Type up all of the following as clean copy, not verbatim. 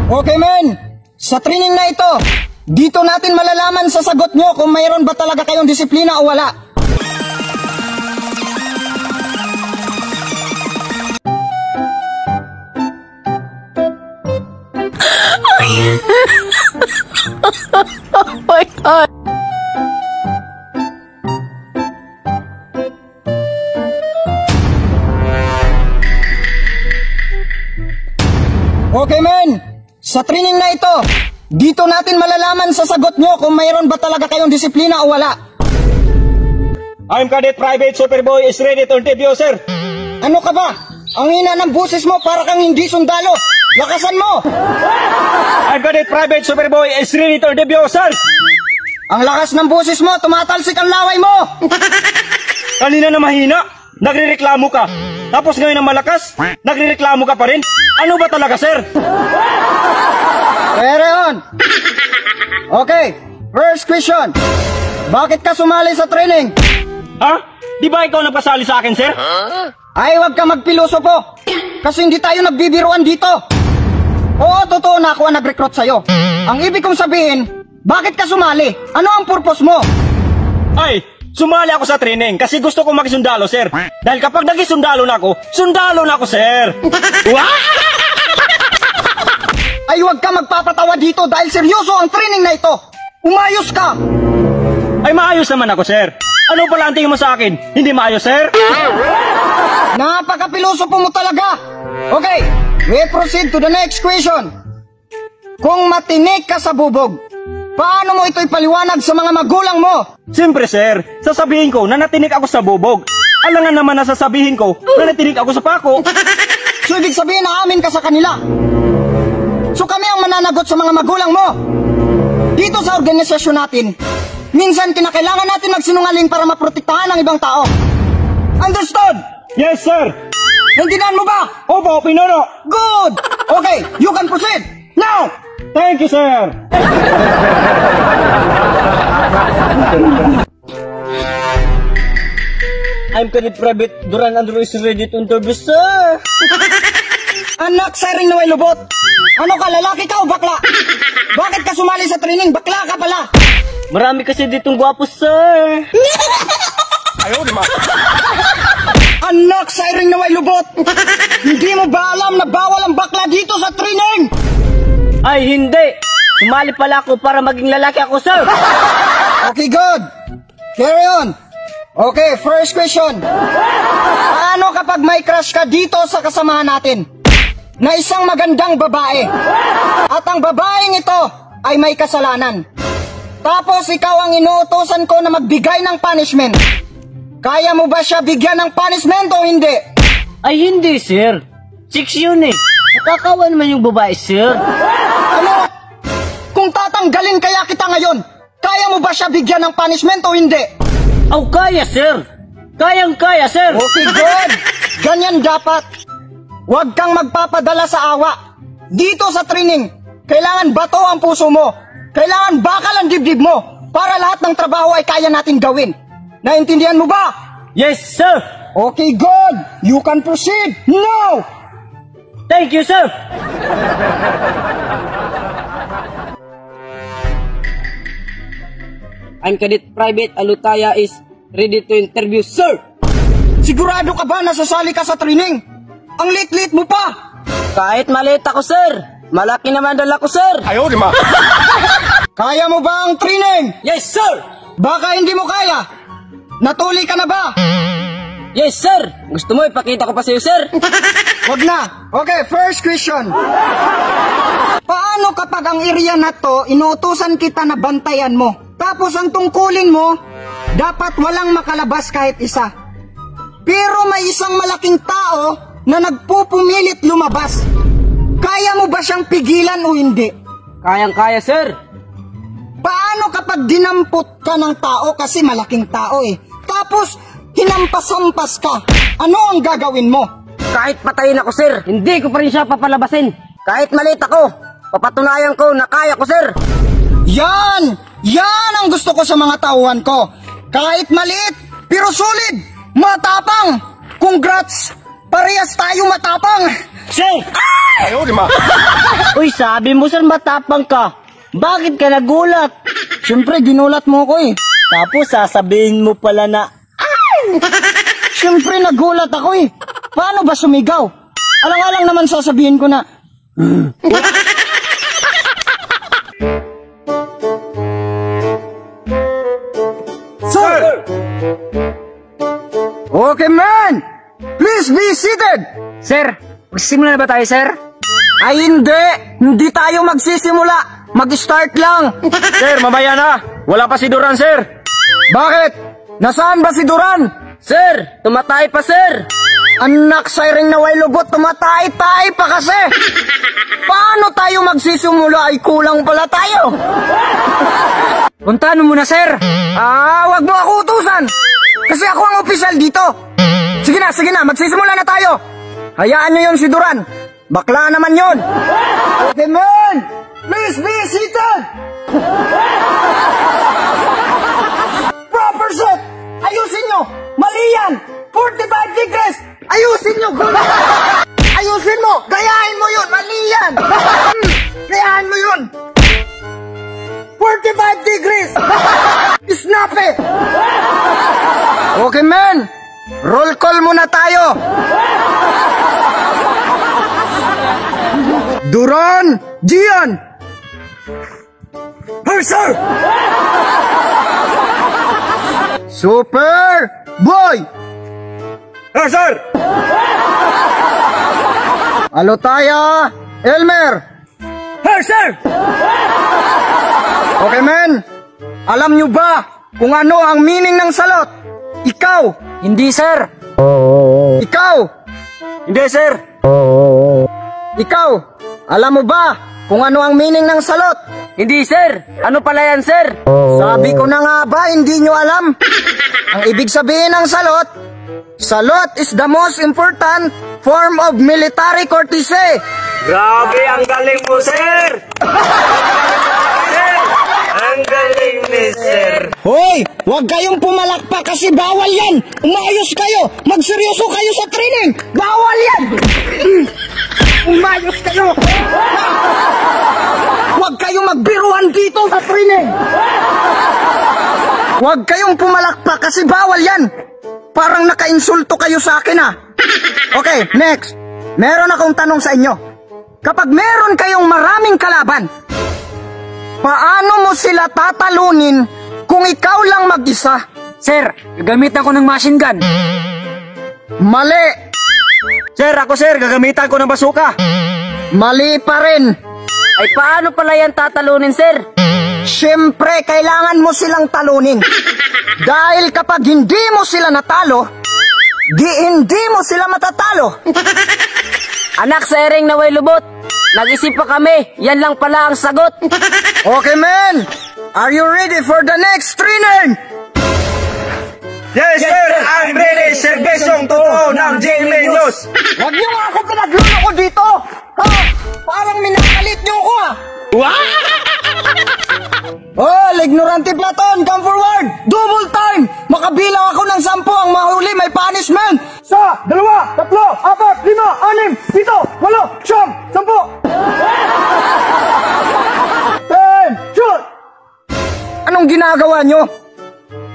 Okay men, sa training na ito, dito natin malalaman sa sagot nyo kung mayroon ba talaga kayong disiplina o wala. Oh my God. Okay men, sa training na ito, dito natin malalaman sa sagot nyo kung mayroon ba talaga kayong disiplina o wala. I'm Cadet Private Superboy is ready to interview, sir. Ano ka ba? Ang hina ng buses mo para kang hindi sundalo. Lakasan mo! I'm Cadet Private Superboy is ready to interview, sir. Ang lakas ng buses mo, tumatalsik ang laway mo! Kanina na mahina, nagrereklamo ka. Tapos ngayon na malakas, nagrereklamo ka pa rin. Ano ba talaga, sir? Carry on! Okay, first question. Bakit ka sumali sa training? Ha? Di ba ikaw nagpasali sa akin, sir? Ay, wag ka magpilosopo. Kasi hindi tayo nagbibiruan dito. Oo, totoo na ako ang nag-recruit sa'yo. Ang ibig kong sabihin, bakit ka sumali? Ano ang purpose mo? Ay, sumali ako sa training kasi gusto kong makisundalo, sir. Dahil kapag naging sundalo na ako, sir. Ay, wag ka magpapatawa dito dahil seryoso ang training na ito. Umayos ka! Ay, maayos naman ako, sir. Ano pala ang tingin mo sa akin? Hindi maayos, sir? Napaka-pilosopo mo talaga. Okay, we proceed to the next question. Kung matinik ka sa bubog, paano mo ito ipaliwanag sa mga magulang mo? Siyempre, sir. Sasabihin ko na natinik ako sa bubog. Alangan naman na sasabihin ko na natinik ako sa pako. So, ibig sabihin na amin ka sa kanila. So, kami ang mananagot sa mga magulang mo. Dito sa organisasyon natin, minsan kinakailangan natin magsinungaling para maprotektahan ang ibang tao. Understood? Yes, sir. Naintindihan mo ba? Opo, Pinono. Good! Okay, you can proceed. Now! Thank you, sir. I'm Cadet Private Duran Andrew is ready to interview, sir. Anak, siring na may lubot. Ano ka, lalaki ka o bakla? Bakit ka sumali sa training? Bakla ka pala. Marami kasi ditong gwapo, sir. Ayaw, di ba? Anak, siring na may lubot. Hindi mo ba alam na bawal ang bakla dito sa training? Ay, hindi. Sumali pala ako para maging lalaki ako, sir. Okay, good. Carry on. Okay, first question. Paano kapag may crush ka dito sa kasamahan natin? Na isang magandang babae. At ang babaeng ito ay may kasalanan. Tapos ikaw ang inuutosan ko na magbigay ng punishment. Kaya mo ba siya bigyan ng punishment o hindi? Ay, hindi, sir. 6 yun eh. Nakakawa naman yung babae, sir. Ano? Kung tatanggalin kaya kita ngayon, kaya mo ba siya bigyan ng punishment o hindi? Oh, kaya, sir. Kayang-kaya, sir. Okay, good. Ganyan dapat. Huwag kang magpapadala sa awa. Dito sa training, kailangan bato ang puso mo. Kailangan bakal ang dibdib mo para lahat ng trabaho ay kaya natin gawin. Naintindihan mo ba? Yes, sir. Okay, good. You can proceed now. Thank you, sir. I'm Cadet Private Alutaya is ready to interview, sir. Sigurado ka ba na sasali ka sa training? Ang lit-lit mo pa. Kahit maliit ako, sir. Malaki naman dala ko, sir. Ayaw, di ba? Kaya mo ba ang training? Yes, sir. Baka hindi mo kaya. Natuli ka na ba? Yes, sir. Gusto mo ipakita ko pa sa'yo, sir? Wag na. Okay, first question. Paano kapag ang area na to, inuutusan kita na bantayan mo? Tapos ang tungkulin mo, dapat walang makalabas kahit isa. Pero may isang malaking tao na nagpupumilit lumabas. Kaya mo ba siyang pigilan o hindi? Kayang-kaya, sir. Paano kapag dinampot ka ng tao kasi malaking tao eh? Tapos, hinampas-hampas ka. Ano ang gagawin mo? Kahit patayin ako, sir, hindi ko pa rin siya papalabasin. Kahit maliit ako, papatunayan ko na kaya ko, sir. Yan! Yan ang gusto ko sa mga tauhan ko. Kahit maliit, pero solid. Matapang. Congrats! Parehas tayo matapang. Sir! Uy, sabi mo sir matapang ka. Bakit ka nagulat? Siyempre, ginulat mo ko eh. Tapos sasabihin mo pala na, Siyempre, nagulat ako eh. Paano ba sumigaw? Alang-alang naman sasabihin ko na, Sir! Okay, man! Please be seated! Sir, magsisimula na ba tayo, sir? Ay, hindi! Hindi tayo magsisimula! Mag-start lang! Sir, mamaya na! Wala pa si Duran, sir! Bakit? Nasaan ba si Duran? Sir, tumatay pa, sir! Anak sa iring na way lubot, tumatay-tay pa kasi! Paano tayo magsisimula ay kulang pala tayo? Puntahan mo muna, sir! Wag mo ako utusan! Kasi ako ang opisyal dito! Sige na, magsisimula na tayo! Hayaan nyo yun si Duran! Bakla naman yun! Okay, man! Please be seated! Proper set! Ayusin nyo! Mali yan! 45 degrees! Ayusin nyo! Ayusin mo! Gayahin mo yun! Mali yan! Gayahin mo yun! 45 degrees! Snap it! Okay, man! Roll call muna tayo! Duran! Gian! Hey, sir! Super Boy! Ah, sir! Alotaya! Elmer! Hey, sir! Okay, men. Alam nyo ba kung ano ang meaning ng salot? Ikaw! Hindi, sir! Ikaw! Hindi, sir! Ikaw! Alam mo ba kung ano ang meaning ng salot? Hindi, sir! Ano pala yan, sir? Sabi ko na nga ba, hindi nyo alam? Ang ibig sabihin ng salot, salot is the most important form of military courtesy. Grabe, ang galing mo, sir! Ang galing ni sir! Hoy! Huwag kayong pumalakpak kasi bawal yan! Umayos kayo! Magseryoso kayo sa training! Bawal yan! Umayos kayo! Huwag kayong magbiruan dito sa training! Huwag kayong pumalakpak kasi bawal yan! Parang naka-insulto kayo sa akin ah! Okay, next! Meron akong tanong sa inyo. Kapag meron kayong maraming kalaban, paano mo sila tatalunin kung ikaw lang mag-isa? Sir, gagamitan ko ng machine gun. Mali! Sir, ako sir, gagamitan ko ng basuka! Mali pa rin! Ay, paano pala yan tatalunin, sir? Siyempre, kailangan mo silang talunin. Dahil kapag hindi mo sila natalo, di hindi mo sila matatalo. Anak sa ering na way lubot. Nag-isip pa kami. Yan lang pala ang sagot. Okay, men! Are you ready for the next training? Yes, sir! I'm ready! Serbesyong totoo ng GMA News! Huwag niyo nga ako pinagluloko dito! Ha? Parang minakalit niyo ako ah! Oh, ignorante Platon, come forward! Double time! Makabilang ako ng 10 ang mahuli, may punishment! 1, 2, 3, 4, 5, 6, 7, 8, 9, 10! 10, shoot! Anong ginagawa nyo?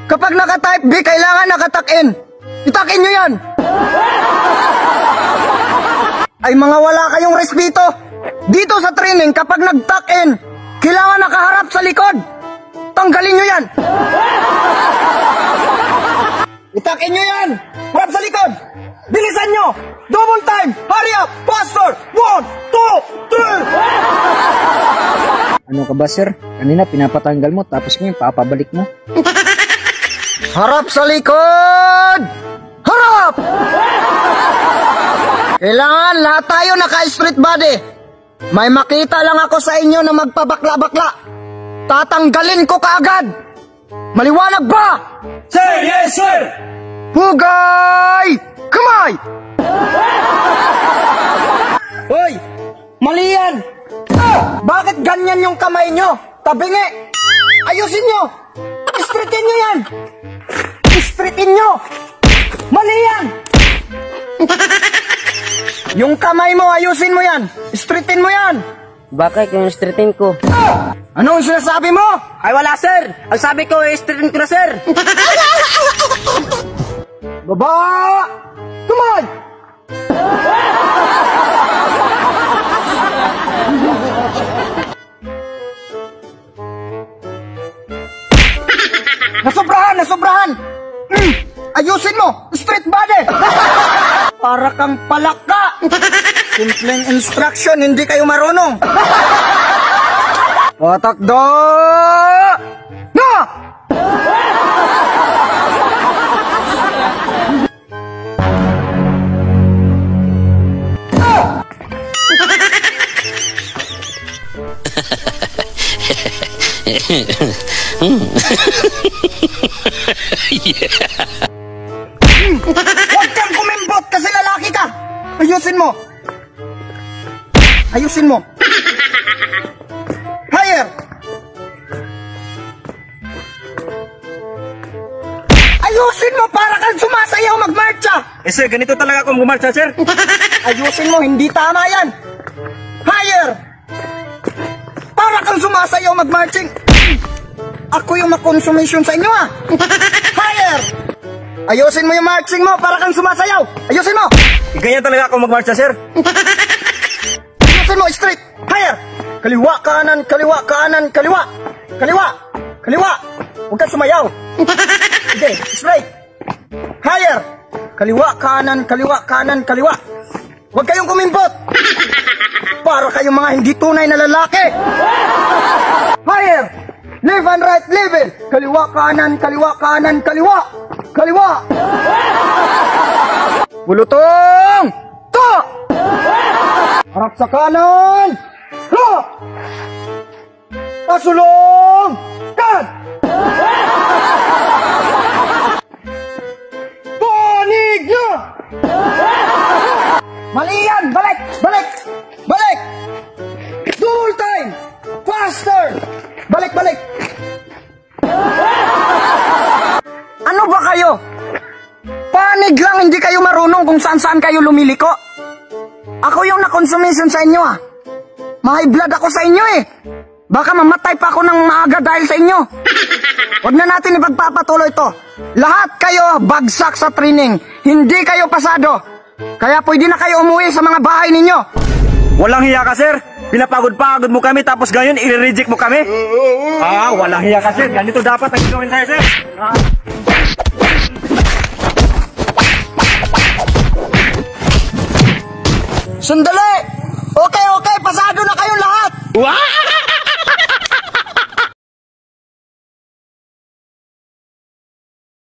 Kapag naka-type B, kailangan naka-tuck-in. Ituck-in nyo yan! Ay mga wala kayong respeto. Dito sa training, kapag nag-tuck-in, kailangan nakaharap sa likod. Tanggalin nyo yan! Ituck-in nyo yan! Harap sa likod! Bilisan nyo! Double time! Hurry up! Faster! 1, 2, 3! Ano ka ba, sir? Kanina pinapatanggal mo tapos ngayon papabalik mo. Harap sa likod! Harap! Kailangan lahat tayo naka-street body. May makita lang ako sa inyo na magpabakla-bakla. Tatanggalin ko kaagad. Maliwanag ba? Sir, yes, sir! Pugay! Kamay! Hoy! Mali yan! Bakit ganyan yung kamay nyo? Tabingi! Ayusin nyo! Istritin nyo yan! Istritin nyo! Mali yan! Yung kamay mo, ayusin mo yan. Straighten mo yan. Bakit yung streetin ko? Anong sinasabi mo? Ay wala sir! Ang sabi ko, streetin ko na sir! Baba! Come on! Nasobrahan! Nasobrahan! Ayusin mo! Straight body! Para kang palaka! Simpleng instruction, hindi kayo marunong! Patakdo! Na! Huwag kang kumimbot kasi lalaki ka! Ayusin mo! Ayusin mo! Higher! Ayusin mo para kang sumasayaw magmarcha! Eh sir, ganito talaga ako gumarcha sir. Ayusin mo, hindi tama yan! Higher! Para kang sumasayaw magmarching! Ako yung makonsumation sa inyo ah! Higher! Ayusin mo yung marching mo para kang sumasayaw! Ayusin mo! Ganyan talaga ako magmarcha sir. Ayusin mo, straight! Higher! Kaliwa, kanan, kaliwa, kanan, kaliwa! Kaliwa! Kaliwa! Huwag kang sumayaw! Okay, straight! Higher! Kaliwa, kanan, kaliwa, kanan, kaliwa! Huwag kayong kumimbot! Para kayong mga hindi tunay na lalaki! Higher! Left and right level! Kaliwa, kanan, kaliwa, kanan, kaliwa! Kaliwa! Bulutong! To! Harap sa kanan! Ho! Pasulong! Kan! Panig nyo! Mali yan! Balik! Balik! Balik! Double time! Faster! Balik! Balik! Ano ba kayo? Panig lang, hindi kayo marunong kung saan-saan kayo lumiliko. Ako yung na-consummation sa inyo ah. May blood ako sa inyo eh. Baka mamatay pa ako ng maaga dahil sa inyo. Huwag na natin ipagpapatuloy ito. Lahat kayo bagsak sa training. Hindi kayo pasado. Kaya pwede na kayo umuwi sa mga bahay ninyo. Walang hiya ka sir. Pinapagod-pagod mo kami tapos ngayon i-reject mo kami. Walang hiya ka sir. Ganito dapat ang gawin tayo sir. Sandali! Okay, pasado na kayong lahat! Wow!